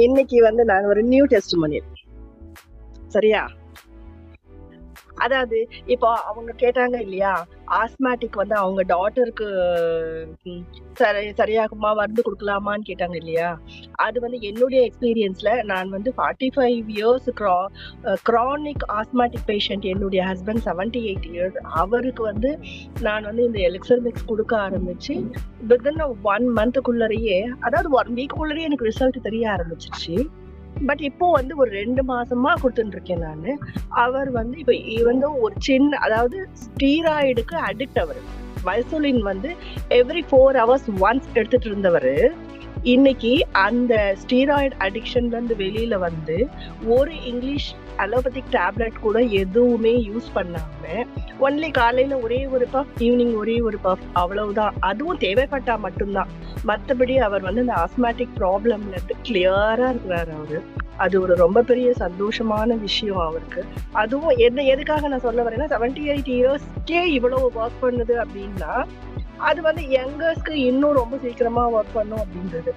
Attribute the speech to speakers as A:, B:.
A: இன்னைக்கு வந்து நான் ஒரு நியூ டெஸ்டிமோனியல். சரியா? அதாவது இப்போ அவங்க கேட்டாங்க இல்லையா? ஆஸ்மாட்டிக் வந்து அவங்க டாட்டருக்கு சரியாகுமா? மருந்து குடுக்கலாமான்னு கேட்டாங்க இல்லையா? அது வந்து என்னுடைய எக்ஸ்பீரியன்ஸ்ல நான் வந்து 45 இயர்ஸ் கிரானிக் ஆஸ்மாட்டிக் பேஷண்ட். என்னுடைய ஹஸ்பண்ட் 78 இயர்ஸ். அவருக்கு வந்து நான் வந்து இந்த எலிக்சர் மிக்ஸ் குடுக்க ஆரம்பிச்சு வித்தின் 1 மந்த்துக்குள்ளரையே, அதாவது 1 வீக்குள்ளரையே எனக்கு ரிசல்ட் தெரிய ஆரம்பிச்சுருச்சு. பட் இப்போ வந்து ஒரு 2 மாசமா குடுத்துட்டு இருக்கேன் நானு. அவர் வந்து இப்ப வந்து ஒரு அதாவது ஸ்டீராய்டுக்கு அடிக்ட் அவரு. வயசுலின் வந்து எவ்ரி 4 ஹவர்ஸ் ஒன்ஸ் எடுத்துட்டு இருந்தவரு, இன்னைக்கு அந்த ஸ்டீராய்டு அடிக்ஷன்ல இருந்து வெளியில வந்து ஒரு இங்கிலீஷ் அலோபதிக் டேப்லெட் கூட எதுவுமே யூஸ் பண்ணாம ஒன்லி காலையில ஒரே ஒரு பஃப், ஈவினிங் ஒரே ஒரு பஃப், அவ்வளவுதான். அதுவும் தேவைப்பட்டா மட்டும்தான். மத்தபடி அவர் வந்து இந்த ஆஸ்மாட்டிக் ப்ராப்ளம்ல இருந்து கிளியரா இருக்கிறாரு அவரு. அது ஒரு ரொம்ப பெரிய சந்தோஷமான விஷயம் அவருக்கு. அதுவும் எதுக்காக நான் சொல்ல வரேன்னா 78 இயர்ஸ்க்கே இவ்வளவு ஒர்க் பண்ணுது அப்படின்னா, அது வந்து யங்கர்ஸ்க்கு இன்னும் ரொம்ப சீக்கிரமா ஒர்க் பண்ணும் அப்படின்றது.